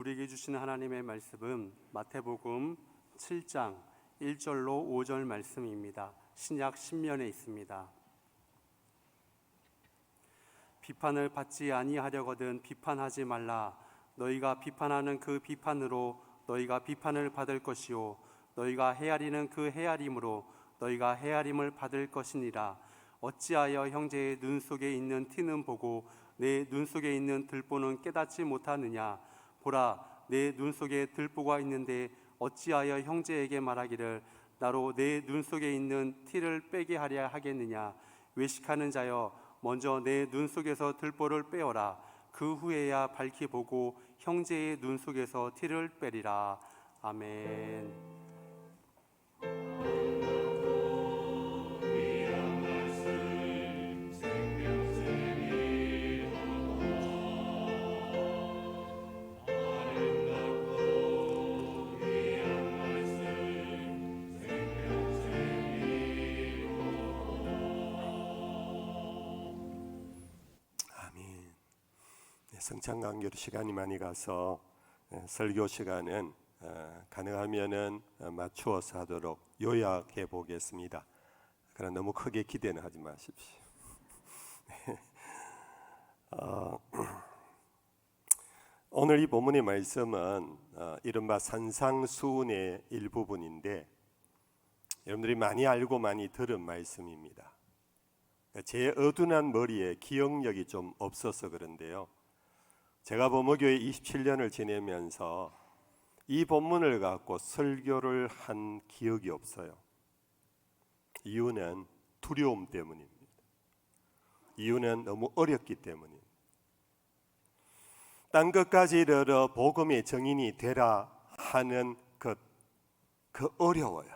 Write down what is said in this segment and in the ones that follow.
우리에게 주시는 하나님의 말씀은 마태복음 7장 1절로 5절 말씀입니다. 신약 신면에 있습니다. 비판을 받지 아니하려거든 비판하지 말라. 너희가 비판하는 그 비판으로 너희가 비판을 받을 것이요 너희가 헤아리는 그 헤아림으로 너희가 헤아림을 받을 것이니라. 어찌하여 형제의 눈 속에 있는 티는 보고 내 눈 속에 있는 들보는 깨닫지 못하느냐. 보라, 내 눈 속에 들보가 있는데 어찌하여 형제에게 말하기를 나로 내 눈 속에 있는 티를 빼게 하려 하겠느냐. 외식하는 자여, 먼저 내 눈 속에서 들보를 빼어라. 그 후에야 밝히 보고 형제의 눈 속에서 티를 빼리라. 아멘. 성찬강교로 시간이 많이 가서 설교 시간은 가능하면은 맞추어서 하도록 요약해 보겠습니다. 그러나 너무 크게 기대는 하지 마십시오. 오늘 이 본문의 말씀은 이른바 산상수훈의 일부분인데 여러분들이 많이 알고 많이 들은 말씀입니다. 제 어둔한 머리에 기억력이 좀 없어서 그런데요, 제가 범어교회 27년을 지내면서 이 본문을 갖고 설교를 한 기억이 없어요. 이유는 두려움 때문입니다. 이유는 너무 어렵기 때문입니다. 땅 끝까지 이르러 복음의 증인이 되라 하는 것, 그 어려워요.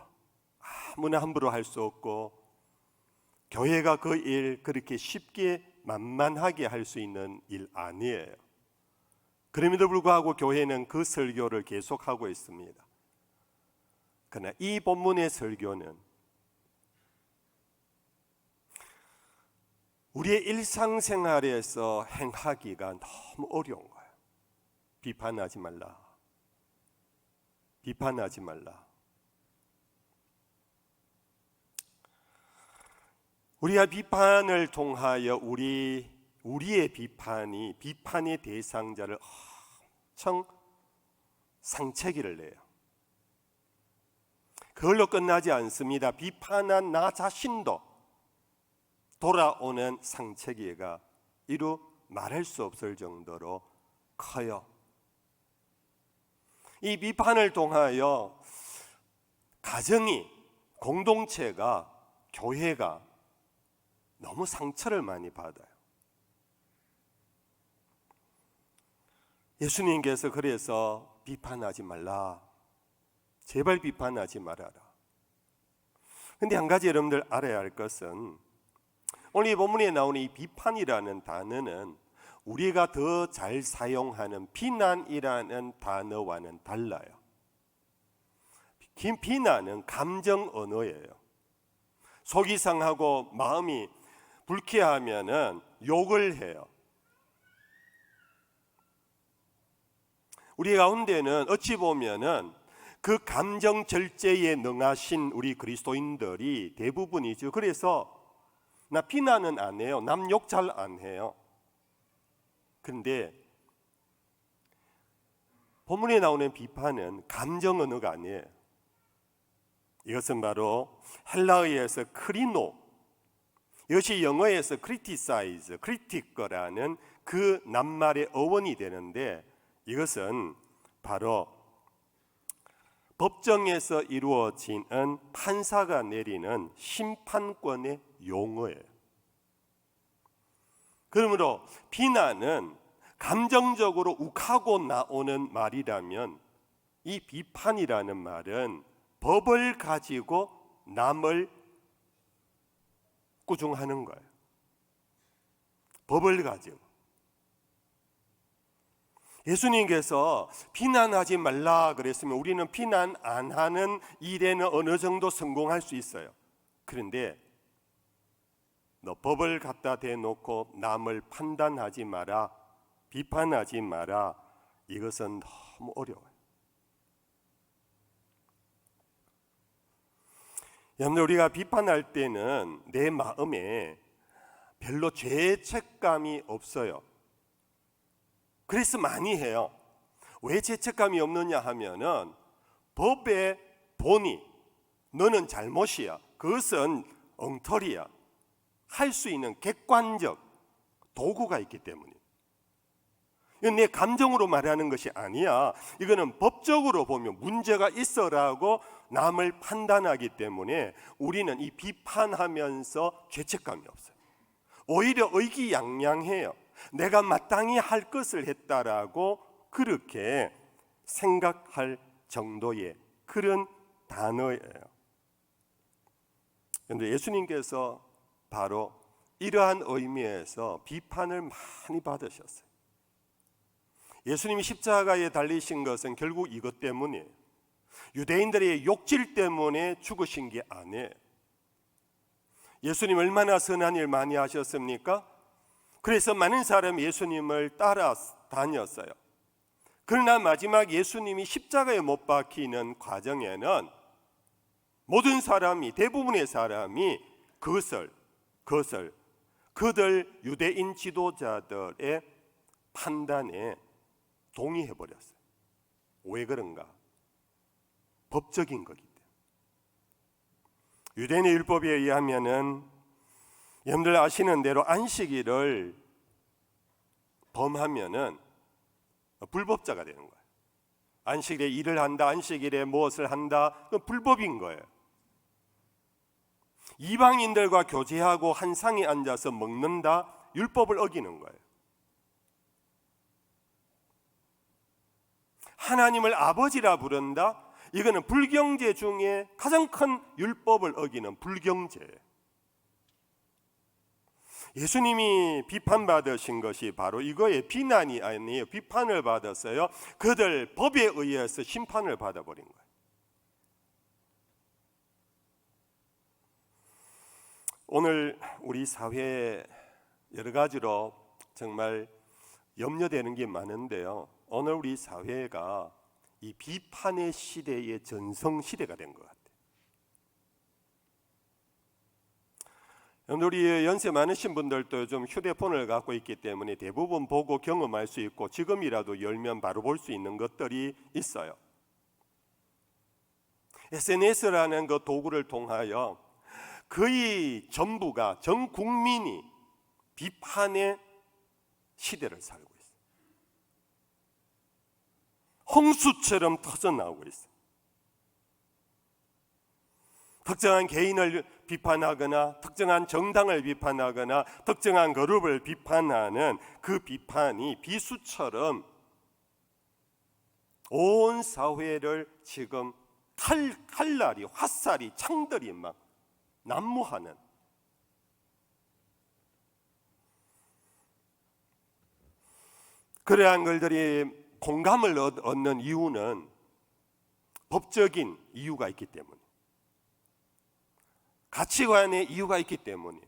아무나 함부로 할 수 없고 교회가 그 일 그렇게 쉽게 만만하게 할 수 있는 일 아니에요. 그럼에도 불구하고 교회는 그 설교를 계속하고 있습니다. 그러나 이 본문의 설교는 우리의 일상생활에서 행하기가 너무 어려운 거예요. 비판하지 말라. 비판하지 말라. 우리가 비판을 통하여 우리의 비판의 대상자를 엄청 상처기를 내요. 그걸로 끝나지 않습니다. 비판한 나 자신도 돌아오는 상처기가 이루 말할 수 없을 정도로 커요. 이 비판을 통하여 가정이, 공동체가, 교회가 너무 상처를 많이 받아요. 예수님께서 그래서 비판하지 말라. 제발 비판하지 말아라. 그런데 한 가지 여러분들 알아야 할 것은 오늘 이 본문에 나오는 이 비판이라는 단어는 우리가 더 잘 사용하는 비난이라는 단어와는 달라요. 비난은 감정 언어예요. 속이 상하고 마음이 불쾌하면은 욕을 해요. 우리 가운데는 어찌 보면은 그 감정 절제에 능하신 우리 그리스도인들이 대부분이죠. 그래서 나 비난은 안 해요. 남 욕 잘 안 해요. 그런데 본문에 나오는 비판은 감정 언어가 아니에요. 이것은 바로 헬라어에서 크리노, 이것이 영어에서 criticize, critic라는 그 낱말의 어원이 되는데 이것은 바로 법정에서 이루어지는 판사가 내리는 심판권의 용어예요. 그러므로 비난은 감정적으로 욱하고 나오는 말이라면 이 비판이라는 말은 법을 가지고 남을 꾸중하는 거예요. 법을 가지고. 예수님께서 비난하지 말라 그랬으면 우리는 비난 안 하는 일에는 어느 정도 성공할 수 있어요. 그런데 너 법을 갖다 대놓고 남을 판단하지 마라, 비판하지 마라, 이것은 너무 어려워요. 여러분들, 우리가 비판할 때는 내 마음에 별로 죄책감이 없어요. 그래서 많이 해요. 왜 죄책감이 없느냐 하면은 법의 본이 너는 잘못이야, 그것은 엉터리야 할 수 있는 객관적 도구가 있기 때문이에요. 이건 내 감정으로 말하는 것이 아니야. 이거는 법적으로 보면 문제가 있어라고 남을 판단하기 때문에 우리는 이 비판하면서 죄책감이 없어요. 오히려 의기양양해요. 내가 마땅히 할 것을 했다라고 그렇게 생각할 정도의 그런 단어예요. 그런데 예수님께서 바로 이러한 의미에서 비판을 많이 받으셨어요. 예수님이 십자가에 달리신 것은 결국 이것 때문이에요. 유대인들의 욕질 때문에 죽으신 게 아니에요. 예수님 얼마나 선한 일 많이 하셨습니까? 그래서 많은 사람이 예수님을 따라다녔어요. 그러나 마지막 예수님이 십자가에 못 박히는 과정에는 모든 사람이, 대부분의 사람이 그것을 그들 유대인 지도자들의 판단에 동의해버렸어요. 왜 그런가? 법적인 거기 때문에. 유대인의 율법에 의하면은 여러분들 아시는 대로 안식일을 범하면은 불법자가 되는 거예요. 안식일에 일을 한다, 안식일에 무엇을 한다, 그건 불법인 거예요. 이방인들과 교제하고 한 상에 앉아서 먹는다, 율법을 어기는 거예요. 하나님을 아버지라 부른다, 이거는 불경제 중에 가장 큰 율법을 어기는 불경제예요. 예수님이 비판받으신 것이 바로 이거의 비난이 아니에요. 비판을 받았어요. 그들 법에 의해서 심판을 받아버린 거예요. 오늘 우리 사회에 여러 가지로 정말 염려되는 게 많은데요, 오늘 우리 사회가 이 비판의 시대의 전성 시대가 된 것 같아요. 우리 연세 많으신 분들도 좀 휴대폰을 갖고 있기 때문에 대부분 보고 경험할 수 있고 지금이라도 열면 바로 볼 수 있는 것들이 있어요. SNS라는 그 도구를 통하여 거의 전부가, 전 국민이 비판의 시대를 살고 있어요. 홍수처럼 터져나오고 있어요. 특정한 개인을 비판하거나 특정한 정당을 비판하거나 특정한 그룹을 비판하는 그 비판이 비수처럼 온 사회를 지금 칼날이, 화살이, 창들이 막 난무하는, 그러한 것들이 공감을 얻는 이유는 법적인 이유가 있기 때문에, 가치관의 이유가 있기 때문에,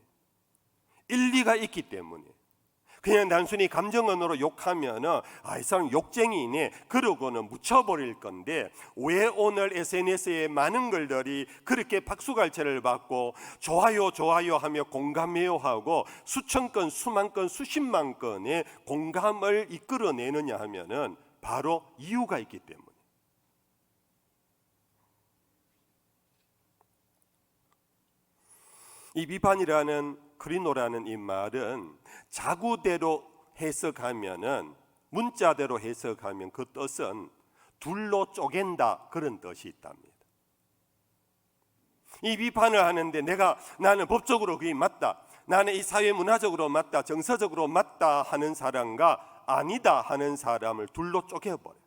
일리가 있기 때문에. 그냥 단순히 감정언어로 욕하면은 이 사람 욕쟁이네 그러고는 묻혀버릴 건데, 왜 오늘 SNS에 많은 글들이 그렇게 박수갈채를 받고 좋아요 좋아요 하며 공감해요 하고 수천 건, 수만 건, 수십만 건의 공감을 이끌어내느냐 하면은 바로 이유가 있기 때문에. 이 비판이라는, 크리노라는 이 말은 자구대로 해석하면은, 문자대로 해석하면 그 뜻은 둘로 쪼갠다, 그런 뜻이 있답니다. 이 비판을 하는데 나는 법적으로 그게 맞다, 나는 이 사회 문화적으로 맞다, 정서적으로 맞다 하는 사람과 아니다 하는 사람을 둘로 쪼개버려요.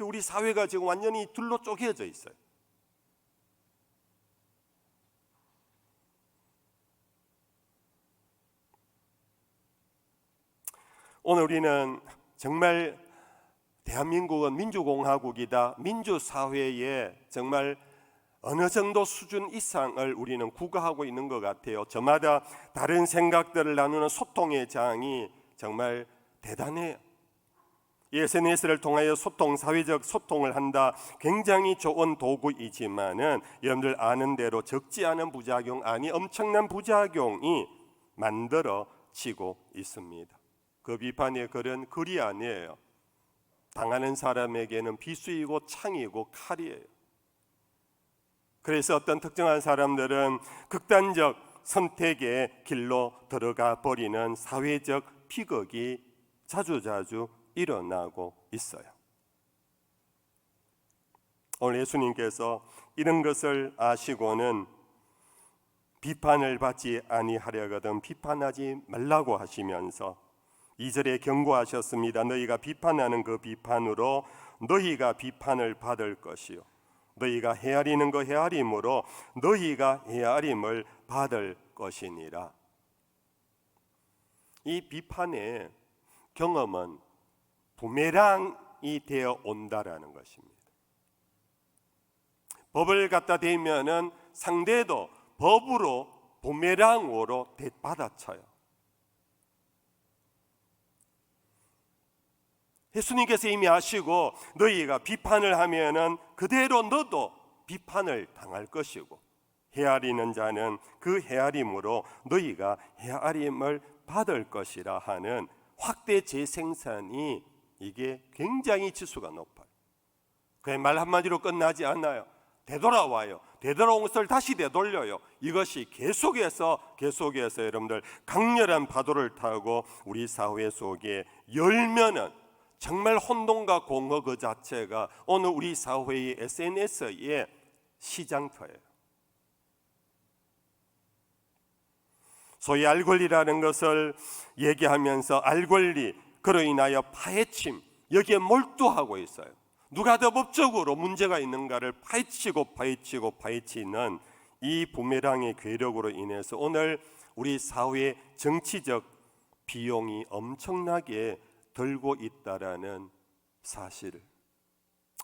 우리 사회가 지금 완전히 둘로 쪼개져 있어요. 오늘 우리는 정말 대한민국은 민주공화국이다, 민주사회에 정말 어느 정도 수준 이상을 우리는 구가하고 있는 것 같아요. 저마다 다른 생각들을 나누는 소통의 장이 정말 대단해요. SNS를 통하여 사회적 소통을 한다. 굉장히 좋은 도구이지만은 여러분들 아는 대로 적지 않은 부작용, 아니 엄청난 부작용이 만들어지고 있습니다. 그 비판의 글은 글이 아니에요. 당하는 사람에게는 비수이고 창이고 칼이에요. 그래서 어떤 특정한 사람들은 극단적 선택의 길로 들어가 버리는 사회적 비극이 자주자주 일어나고 있어요. 오늘 예수님께서 이런 것을 아시고는 비판을 받지 아니하려거든 비판하지 말라고 하시면서 2절에 경고하셨습니다. 너희가 비판하는 그 비판으로 너희가 비판을 받을 것이요 너희가 헤아리는 그 헤아림으로 너희가 헤아림을 받을 것이니라. 이 비판의 경험은 부메랑이 되어 온다라는 것입니다. 법을 갖다 대면은 상대도 법으로 부메랑으로 받아쳐요. 예수님께서 이미 아시고 너희가 비판을 하면은 그대로 너도 비판을 당할 것이고 헤아리는 자는 그 헤아림으로 너희가 헤아림을 받을 것이라 하는 확대 재생산이 이게 굉장히 지수가 높아요. 그의 말 한마디로 끝나지 않아요. 되돌아와요. 되돌아온 것을 다시 되돌려요. 이것이 계속해서 여러분들 강렬한 파도를 타고 우리 사회 속에 열면은 정말 혼돈과 공허 그 자체가 오늘 우리 사회의 SNS의 시장터예요. 소위 알권리라는 것을 얘기하면서 알권리, 그로 인하여 파헤침, 여기에 몰두하고 있어요. 누가 더 법적으로 문제가 있는가를 파헤치는 이 부메랑의 괴력으로 인해서 오늘 우리 사회의 정치적 비용이 엄청나게 들고 있다라는 사실을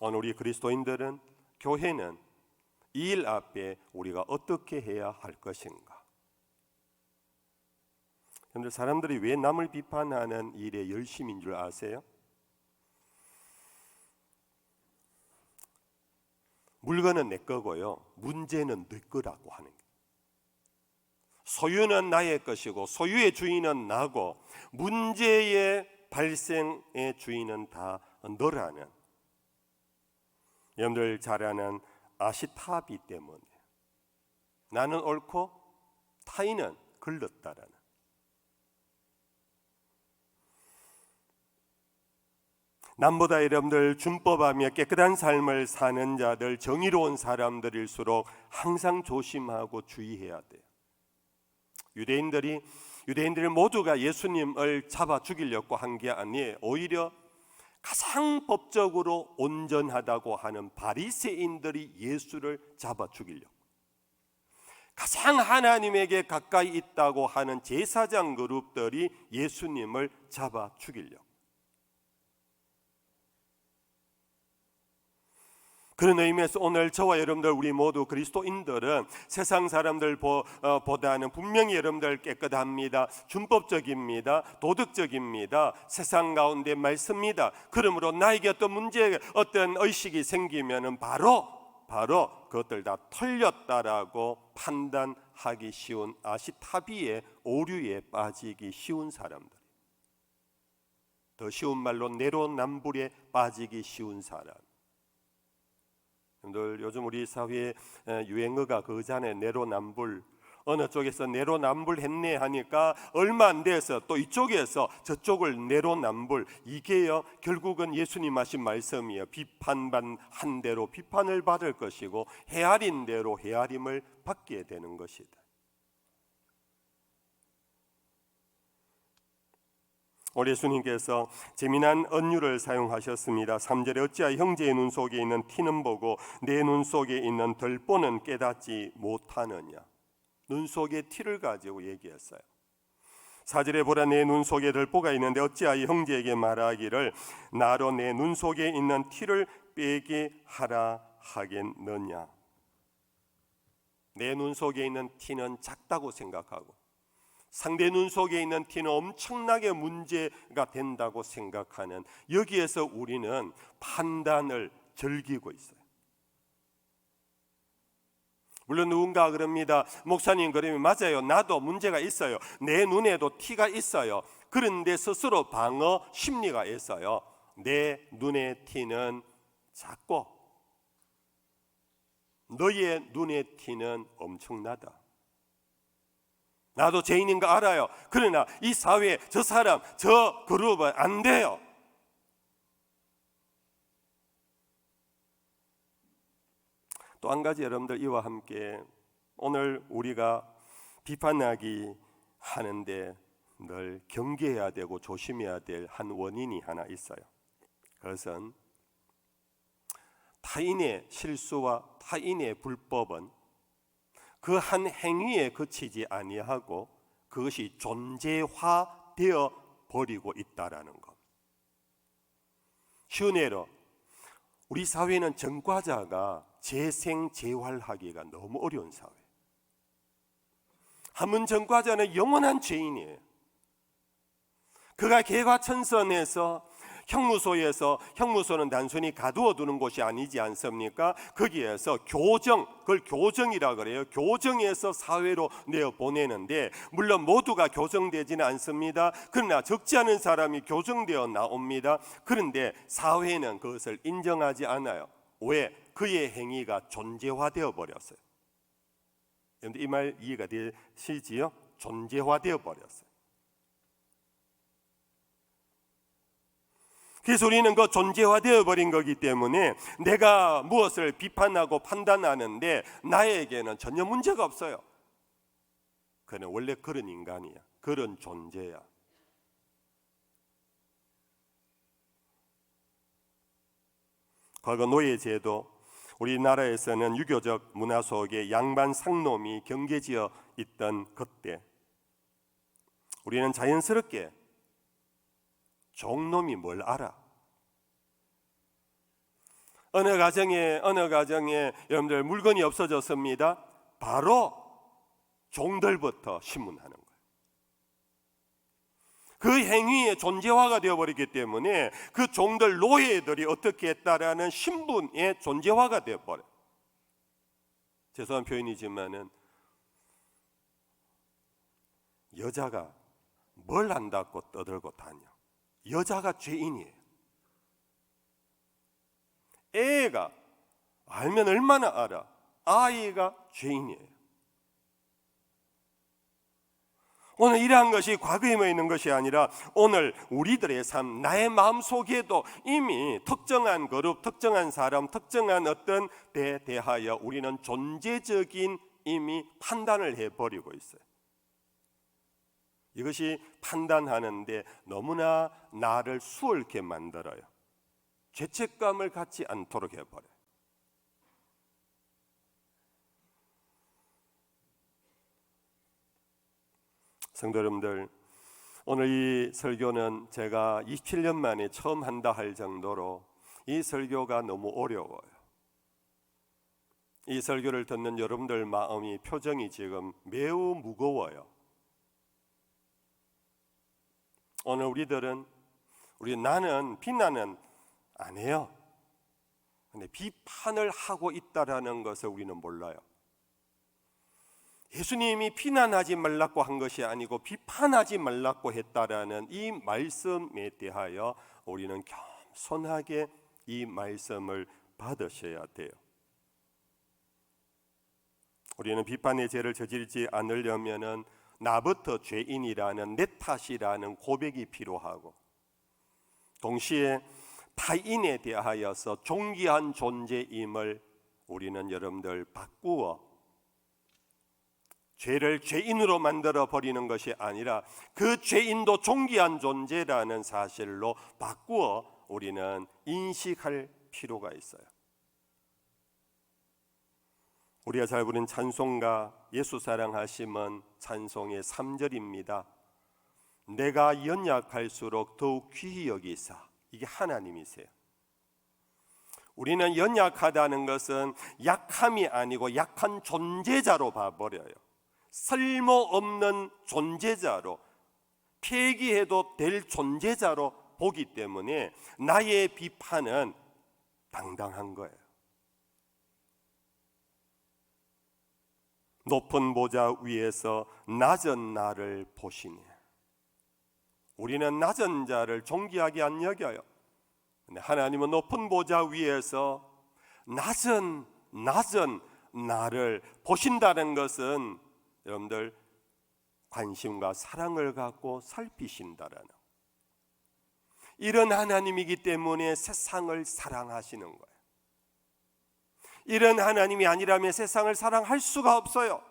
오늘 우리 그리스도인들은, 교회는 이 일 앞에 우리가 어떻게 해야 할 것인가? 그런데 사람들이 왜 남을 비판하는 일에 열심인 줄 아세요? 물건은 내 거고요, 문제는 내 거라고 하는 거예요. 소유는 나의 것이고 소유의 주인은 나고 문제의 발생의 주인은 다 너라는, 여러분들 잘 아는 아시타비 때문에 나는 옳고 타인은 글렀다라는, 남보다 여러분들 준법하며 깨끗한 삶을 사는 자들, 정의로운 사람들일수록 항상 조심하고 주의해야 돼요. 유대인들 모두가 예수님을 잡아 죽이려고 한 게 아니에요. 오히려 가장 법적으로 온전하다고 하는 바리새인들이 예수를 잡아 죽이려고, 가장 하나님에게 가까이 있다고 하는 제사장 그룹들이 예수님을 잡아 죽이려고. 그런 의미에서 오늘 저와 여러분들, 우리 모두 그리스도인들은 세상 사람들보다는 분명히 여러분들 깨끗합니다. 준법적입니다. 도덕적입니다. 세상 가운데 많습니다. 그러므로 나에게 어떤 문제, 어떤 의식이 생기면은 바로 그것들 다 털렸다라고 판단하기 쉬운 아시타비의 오류에 빠지기 쉬운 사람들, 더 쉬운 말로 내로남불에 빠지기 쉬운 사람. 요즘 우리 사회에 유행어가 그잖아요. 내로남불. 어느 쪽에서 내로남불 했네 하니까 얼마 안 돼서 또 이쪽에서 저쪽을 내로남불. 이게요, 결국은 예수님 하신 말씀이에요. 비판한 대로 비판을 받을 것이고 헤아린 대로 헤아림을 받게 되는 것이다. 우리 예수님께서 재미난 언유를 사용하셨습니다. 3절에 어찌하여 형제의 눈 속에 있는 티는 보고 내 눈 속에 있는 덜보는 깨닫지 못하느냐. 눈 속에 티를 가지고 얘기했어요. 4절에 보라, 내 눈 속에 덜보가 있는데 어찌하여 형제에게 말하기를 나로 내 눈 속에 있는 티를 빼게 하라 하겠느냐. 내 눈 속에 있는 티는 작다고 생각하고 상대 눈 속에 있는 티는 엄청나게 문제가 된다고 생각하는, 여기에서 우리는 판단을 즐기고 있어요. 물론 누군가 그럽니다. 목사님, 그러면 맞아요. 나도 문제가 있어요. 내 눈에도 티가 있어요. 그런데 스스로 방어 심리가 있어요. 내 눈의 티는 작고 너의 눈의 티는 엄청나다. 나도 죄인인 거 알아요. 그러나 이 사회, 저 사람, 저 그룹은 안 돼요. 또 한 가지, 여러분들 이와 함께 오늘 우리가 비판하기 하는데 늘 경계해야 되고 조심해야 될 한 원인이 하나 있어요. 그것은 타인의 실수와 타인의 불법은 그 한 행위에 그치지 아니하고 그것이 존재화되어 버리고 있다라는 것. 쉬운 예로 우리 사회는 전과자가 재생재활하기가 너무 어려운 사회. 한문 전과자는 영원한 죄인이에요. 그가 개과천선해서 형무소는 단순히 가두어 두는 곳이 아니지 않습니까? 거기에서 교정, 그걸 교정이라 그래요. 교정해서 사회로 내어 보내는데, 물론 모두가 교정되지는 않습니다. 그러나 적지 않은 사람이 교정되어 나옵니다. 그런데 사회는 그것을 인정하지 않아요. 왜? 그의 행위가 존재화되어 버렸어요. 여러분들 이 말 이해가 되시지요? 존재화되어 버렸어요. 그래서 우리는 그 존재화되어 버린 거기 때문에 내가 무엇을 비판하고 판단하는데 나에게는 전혀 문제가 없어요. 그는 원래 그런 인간이야. 그런 존재야. 과거 노예제도, 우리나라에서는 유교적 문화 속에 양반 상놈이 경계지어 있던 그때 우리는 자연스럽게 종놈이 뭘 알아? 어느 가정에 여러분들 물건이 없어졌습니다. 바로 종들부터 신문하는 거예요. 그 행위의 존재화가 되어버리기 때문에 그 종들 노예들이 어떻게 했다라는 신분의 존재화가 되어버려요. 죄송한 표현이지만은 여자가 뭘 안다고 떠들고 다녀? 여자가 죄인이에요. 애가 알면 얼마나 알아? 아이가 죄인이에요. 오늘 이러한 것이 과거에만 있는 것이 아니라 오늘 우리들의 삶, 나의 마음속에도 이미 특정한 그룹, 특정한 사람, 특정한 어떤 데 대하여 우리는 존재적인 이미 판단을 해버리고 있어요. 이것이 판단하는데 너무나 나를 수월하게 만들어요. 죄책감을 갖지 않도록 해버려요. 성도 여러분들, 오늘 이 설교는 제가 27년 만에 처음 한다 할 정도로 이 설교가 너무 어려워요. 이 설교를 듣는 여러분들 마음이, 표정이 지금 매우 무거워요. 오늘 나는 비난은 안 해요. 근데 비판을 하고 있다라는 것을 우리는 몰라요. 예수님이 비난하지 말라고 한 것이 아니고 비판하지 말라고 했다라는 이 말씀에 대하여 우리는 겸손하게 이 말씀을 받으셔야 돼요. 우리는 비판의 죄를 저지르지 않으려면은 나부터 죄인이라는, 내 탓이라는 고백이 필요하고, 동시에 타인에 대하여서 존귀한 존재임을 우리는 여러분들 바꾸어 죄를 죄인으로 만들어 버리는 것이 아니라 그 죄인도 존귀한 존재라는 사실로 바꾸어 우리는 인식할 필요가 있어요. 우리가 잘 부르는 찬송가 예수 사랑하심은 찬송의 3절입니다. 내가 연약할수록 더욱 귀히 여기사. 이게 하나님이세요. 우리는 연약하다는 것은 약함이 아니고 약한 존재자로 봐버려요. 쓸모없는 존재자로, 폐기해도 될 존재자로 보기 때문에 나의 비판은 당당한 거예요. 높은 보좌 위에서 낮은 나를 보시니, 우리는 낮은 자를 존귀하게 안 여겨요. 근데 하나님은 높은 보좌 위에서 낮은 나를 보신다는 것은 여러분들 관심과 사랑을 갖고 살피신다라는, 이런 하나님이기 때문에 세상을 사랑하시는 거예요. 이런 하나님이 아니라면 세상을 사랑할 수가 없어요.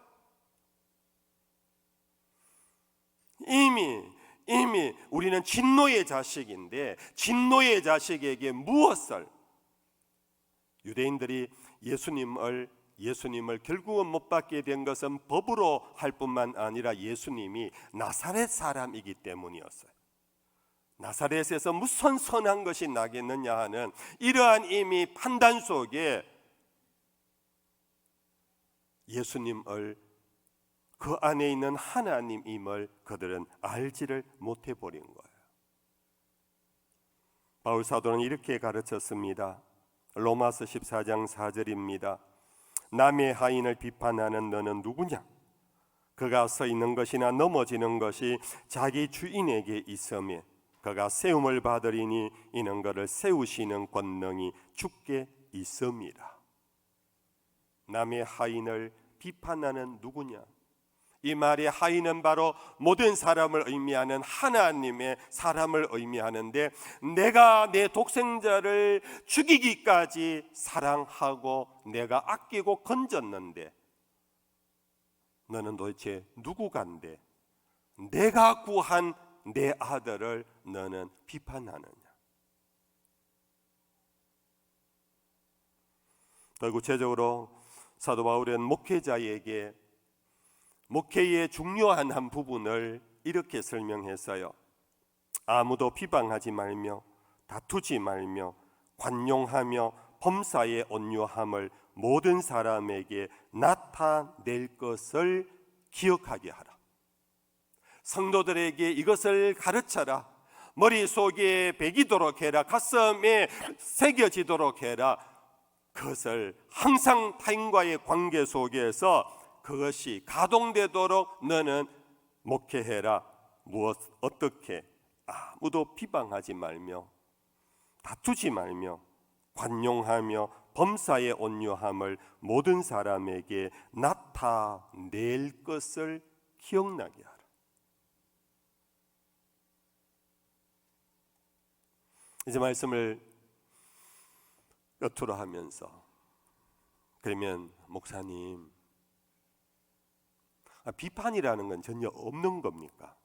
이미 우리는 진노의 자식인데, 진노의 자식에게 무엇을, 유대인들이 예수님을 결국은 못 받게 된 것은 법으로 할 뿐만 아니라 예수님이 나사렛 사람이기 때문이었어요. 나사렛에서 무슨 선한 것이 나겠느냐 하는 이러한 이미 판단 속에 예수님을, 그 안에 있는 하나님임을 그들은 알지를 못해 버린 거예요. 바울 사도는 이렇게 가르쳤습니다. 로마서 14장 4절입니다. 남의 하인을 비판하는 너는 누구냐? 그가 서 있는 것이나 넘어지는 것이 자기 주인에게 있으며 그가 세움을 받으리니 이는 그를 세우시는 권능이 주께 있음이라. 남의 하인을 비판하는 누구냐? 이 말의 하인은 바로 모든 사람을 의미하는 하나님의 사람을 의미하는데, 내가 내 독생자를 죽이기까지 사랑하고 내가 아끼고 건졌는데 너는 도대체 누구간데 내가 구한 내 아들을 너는 비판하느냐? 더 구체적으로 사도 바울은 목회자에게 목회의 중요한 한 부분을 이렇게 설명했어요. 아무도 비방하지 말며 다투지 말며 관용하며 범사의 온유함을 모든 사람에게 나타낼 것을 기억하게 하라. 성도들에게 이것을 가르쳐라. 머릿속에 배기도록 해라. 가슴에 새겨지도록 해라. 그것을 항상 타인과의 관계 속에서 그것이 가동되도록 너는 목회해라. 어떻게? 아무도 비방하지 말며 다투지 말며 관용하며 범사의 온유함을 모든 사람에게 나타낼 것을 기억나게 하라. 이제 말씀을 끝으로 하면서, 그러면 목사님, 비판이라는 건 전혀 없는 겁니까?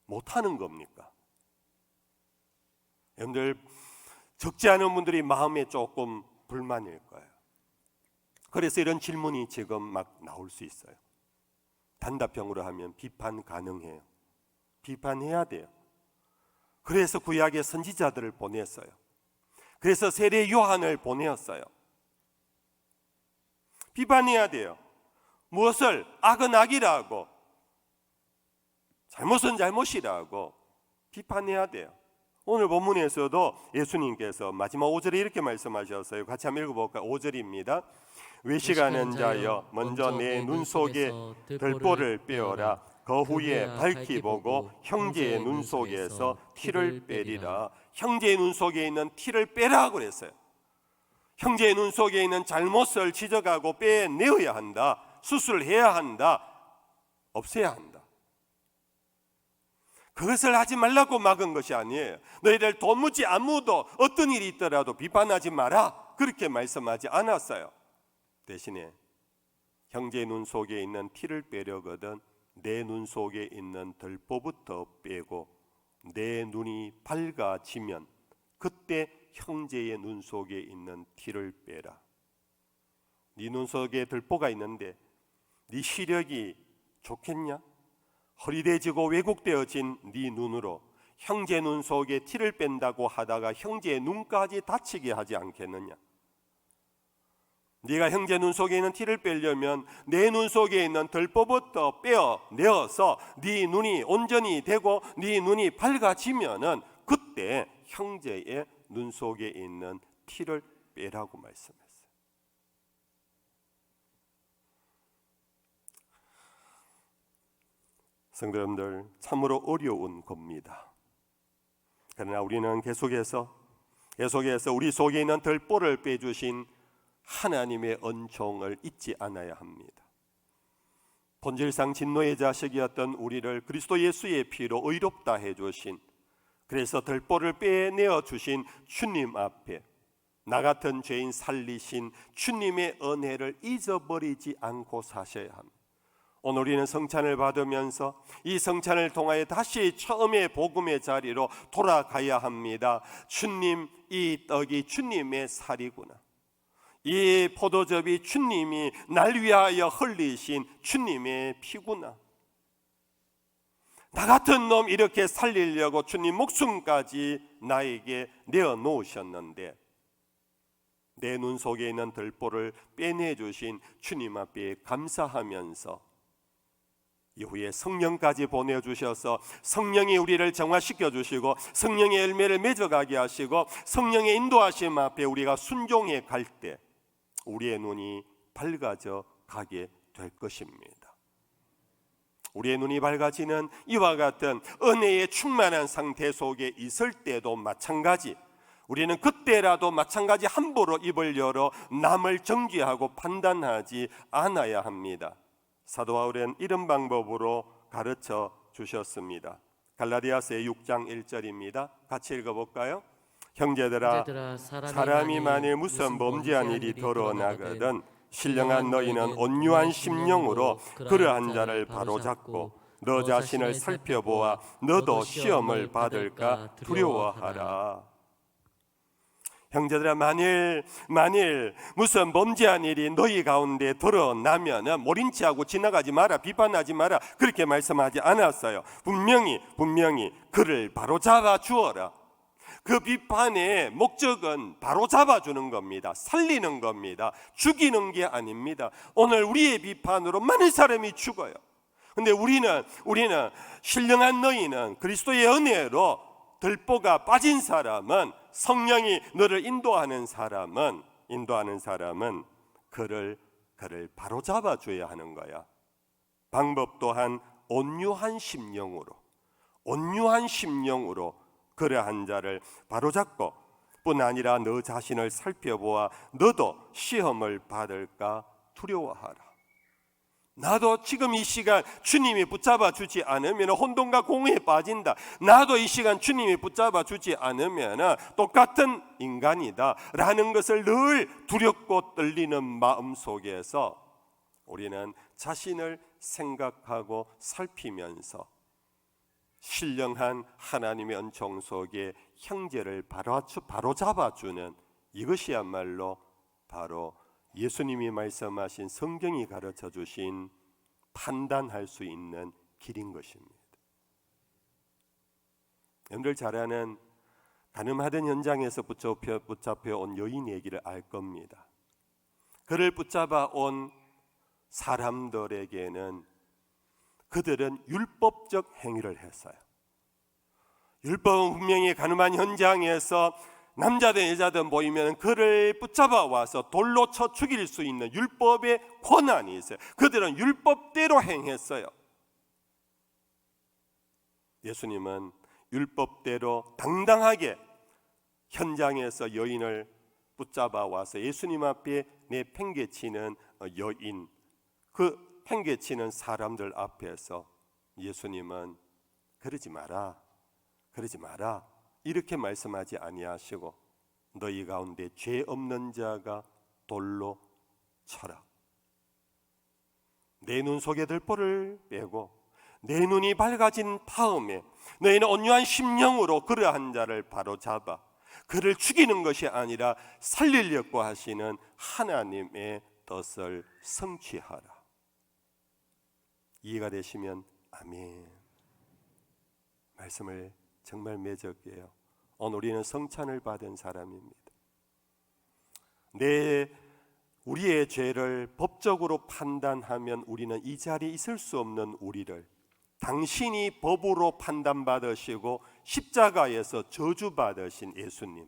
못하는 겁니까? 여러분들 적지 않은 분들이 마음에 조금 불만일 거예요. 그래서 이런 질문이 지금 막 나올 수 있어요. 단답형으로 하면 비판 가능해요. 비판해야 돼요. 그래서 구약의 선지자들을 보냈어요. 그래서 세례 요한을 보내었어요. 비판해야 돼요. 무엇을? 악은 악이라고, 잘못은 잘못이라고 비판해야 돼요. 오늘 본문에서도 예수님께서 마지막 5절에 이렇게 말씀하셨어요. 같이 한번 읽어볼까요? 5절입니다. 외식하는 자여, 먼저 내 눈 속에 들보를 빼어라. 그 후에 밝히 보고 형제의 눈 속에서 티를 빼리라. 형제의 눈 속에 있는 티를 빼라고 그랬어요. 형제의 눈 속에 있는 잘못을 지적하고 빼내어야 한다. 수술해야 한다. 없애야 한다. 그것을 하지 말라고 막은 것이 아니에요. 너희들 도무지 아무도 어떤 일이 있더라도 비판하지 마라, 그렇게 말씀하지 않았어요. 대신에 형제의 눈 속에 있는 티를 빼려거든 내 눈 속에 있는 들보부터 빼고 내 눈이 밝아지면 그때 형제의 눈 속에 있는 티를 빼라. 네 눈 속에 들보가 있는데 네 시력이 좋겠냐? 허리대지고 왜곡되어진 네 눈으로 형제 눈 속에 티를 뺀다고 하다가 형제의 눈까지 다치게 하지 않겠느냐? 네가 형제 눈 속에 있는 티를 빼려면 내 눈 속에 있는 들보부터 빼어내어서 네 눈이 온전히 되고 네 눈이 밝아지면은 그때 형제의 눈 속에 있는 티를 빼라고 말씀했어요. 성도 여러분들, 참으로 어려운 겁니다. 그러나 우리는 계속해서 우리 속에 있는 들보를 빼주신 하나님의 은총을 잊지 않아야 합니다. 본질상 진노의 자식이었던 우리를 그리스도 예수의 피로 의롭다 해주신, 그래서 들보를 빼내어 주신 주님 앞에 나 같은 죄인 살리신 주님의 은혜를 잊어버리지 않고 사셔야 합니다. 오늘 우리는 성찬을 받으면서 이 성찬을 통하여 다시 처음의 복음의 자리로 돌아가야 합니다. 주님, 이 떡이 주님의 살이구나. 이 포도즙이 주님이 날 위하여 흘리신 주님의 피구나. 나 같은 놈 이렇게 살리려고 주님 목숨까지 나에게 내어놓으셨는데 내 눈 속에 있는 들보를 빼내주신 주님 앞에 감사하면서 이후에 성령까지 보내주셔서 성령이 우리를 정화시켜 주시고 성령의 열매를 맺어가게 하시고 성령의 인도하심 앞에 우리가 순종해 갈 때 우리의 눈이 밝아져 가게 될 것입니다. 우리의 눈이 밝아지는 이와 같은 은혜의 충만한 상태 속에 있을 때도 마찬가지, 우리는 그때라도 마찬가지 함부로 입을 열어 남을 정죄하고 판단하지 않아야 합니다. 사도 바울은 이런 방법으로 가르쳐 주셨습니다. 갈라디아서의 6장 1절입니다. 같이 읽어볼까요? 형제들아, 사람이 만일 무슨 범죄한 일이 드러나거든 신령한 너희는 온유한 심령으로 그러한 자를 바로잡고 너 자신을 살펴보아 너도 시험을 받을까 두려워하라. 형제들아, 만일 무슨 범죄한 일이 너희 가운데 드러나면 모른 체하고 지나가지 마라, 비판하지 마라, 그렇게 말씀하지 않았어요. 분명히 그를 바로잡아 주어라. 그 비판의 목적은 바로잡아 주는 겁니다. 살리는 겁니다. 죽이는 게 아닙니다. 오늘 우리의 비판으로 많은 사람이 죽어요. 근데 우리는 신령한 너희는 그리스도의 은혜로 들보가 빠진 사람은, 성령이 너를 인도하는 사람은 그를 바로잡아 줘야 하는 거야. 방법 또한 온유한 심령으로 그러한 자를 바로잡고 뿐 아니라 너 자신을 살펴보아 너도 시험을 받을까 두려워하라. 나도 지금 이 시간 주님이 붙잡아 주지 않으면 혼돈과 공허에 빠진다. 나도 이 시간 주님이 붙잡아 주지 않으면 똑같은 인간이다 라는 것을 늘 두렵고 떨리는 마음 속에서 우리는 자신을 생각하고 살피면서 신령한 하나님의 은총 속에 형제를 바로잡아 주는, 이것이야말로 바로 예수님이 말씀하신, 성경이 가르쳐 주신 판단할 수 있는 길인 것입니다. 여러분들 잘 아는 가늠하던 현장에서 붙잡혀 온 여인 얘기를 알 겁니다. 그를 붙잡아 온 사람들에게는 그들은 율법적 행위를 했어요. 율법은 분명히 가늠한 현장에서 남자든 여자든 보이면 그를 붙잡아 와서 돌로 쳐 죽일 수 있는 율법의 권한이 있어요. 그들은 율법대로 행했어요. 예수님은 율법대로 당당하게 현장에서 여인을 붙잡아 와서 예수님 앞에 내팽개치는 여인, 그 팽개치는 사람들 앞에서 예수님은 그러지 마라 이렇게 말씀하지 아니하시고 너희 가운데 죄 없는 자가 돌로 쳐라. 내 눈 속에 들보를 빼고 내 눈이 밝아진 다음에 너희는 온유한 심령으로 그러한 자를 바로잡아 그를 죽이는 것이 아니라 살리려고 하시는 하나님의 뜻을 성취하라. 이해가 되시면 아멘. 말씀을 정말 매적해요. 오늘 우리는 성찬을 받은 사람입니다. 우리의 죄를 법적으로 판단하면 우리는 이 자리에 있을 수 없는 우리를 당신이 법으로 판단받으시고 십자가에서 저주받으신 예수님,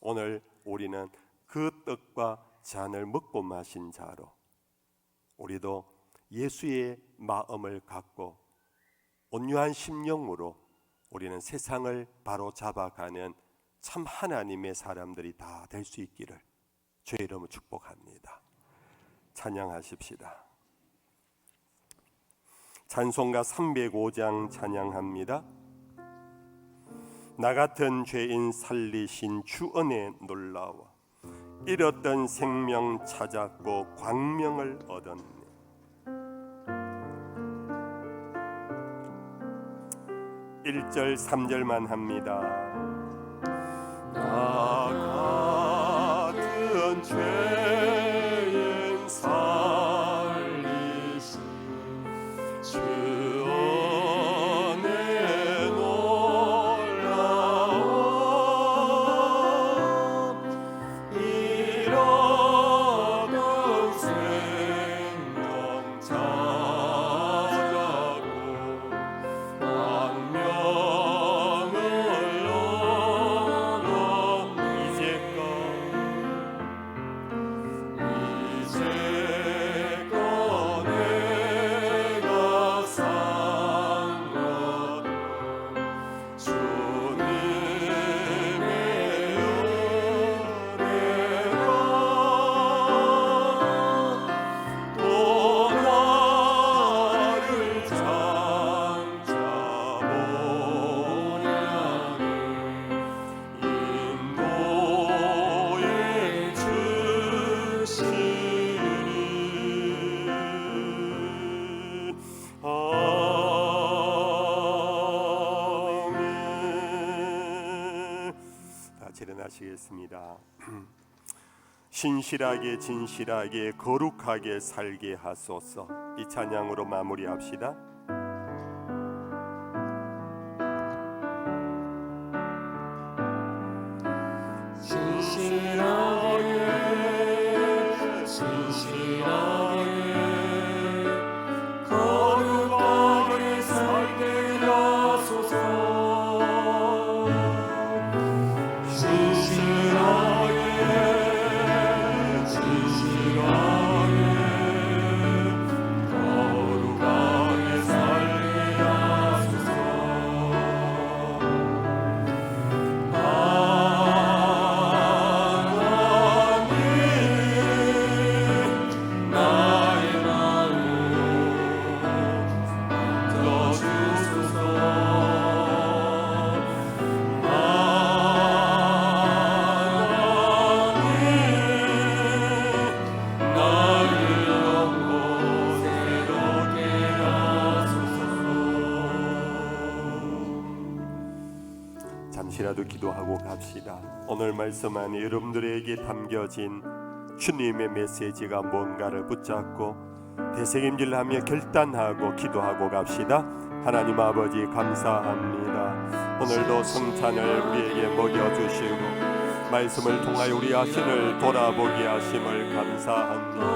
오늘 우리는 그 떡과 잔을 먹고 마신 자로 우리도 예수의 마음을 갖고 온유한 심령으로 우리는 세상을 바로 잡아가는 참 하나님의 사람들이 다 될 수 있기를 주의 이름으로 축복합니다. 찬양하십시다. 찬송가 305장 찬양합니다. 나 같은 죄인 살리신 주 은혜 놀라워 잃었던 생명 찾았고 광명을 얻었네. 1절 3절만 합니다. 나 같은 죄인 살리신 주 은혜 놀라워 잃어간 생명 찾았고 광명을 얻어 이제껏 내가 산 것 주님의 은혜가 또 나를 장차 보냐니 인도해 주시니 아멘. 다 같이 일어나시겠습니다. 신실하게 진실하게 거룩하게 살게 하소서. 이 찬양으로 마무리합시다. 신실하게 거룩하게 살게 하소서. 진실하게 거룩하게 살게 하소서. 하나님 나의 마음 들어주소서. 나를 영고 새롭게 하소서. 잠시라도 기도하고 갑시다. 오늘 말씀 안에 여러분들에게 담겨진 주님의 메시지가 뭔가를 붙잡고 되새김질하며 결단하고 기도하고 갑시다. 하나님 아버지 감사합니다. 오늘도 성찬을 우리에게 먹여주시고 말씀을 통하여 우리 자신을 돌아보게 하심을 감사합니다.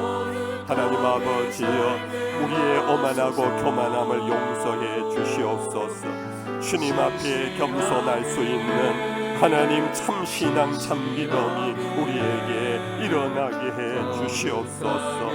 하나님 아버지여, 우리의 오만하고 교만함을 용서해 주시옵소서. 주님 앞에 겸손할 수 있는 하나님 참 신앙 참 믿음이 우리에게 일어나게 해 주시옵소서.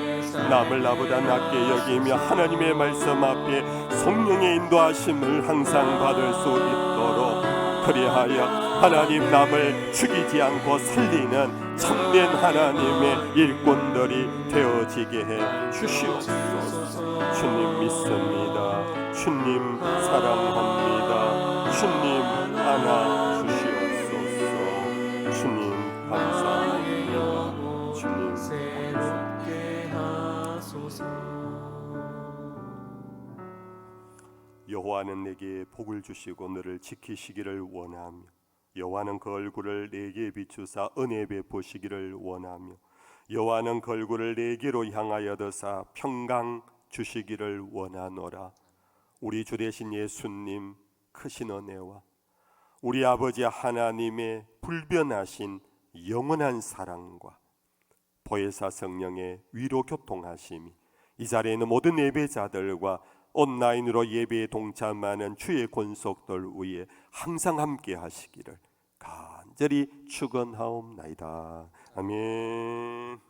남을 나보다 낮게 여기며 하나님의 말씀 앞에 성령의 인도하심을 항상 받을 수 있도록, 그리하여 하나님 남을 죽이지 않고 살리는 참된 하나님의 일꾼들이 되어지게 해 주시옵소서. 주님 믿습니다. 주님 사랑합니다. 주님 안아 주시옵소서. 주님 감사합니다. 주님 새롭게 하소서. 여호와는 내게 복을 주시고 너를 지키시기를 원하며 여호와는 그 얼굴을 내게 비추사 은혜 베푸시기를 원하며 여호와는 그 얼굴을 내게로 향하여 드사 평강 주시기를 원하노라. 우리 주 되신 예수님 크신 은혜와 우리 아버지 하나님의 불변하신 영원한 사랑과 보혜사 성령의 위로 교통하심이 이 자리에 있는 모든 예배자들과 온라인으로 예배에 동참하는 주의 권속들 위에 항상 함께 하시기를 간절히 축원하옵나이다. 아멘.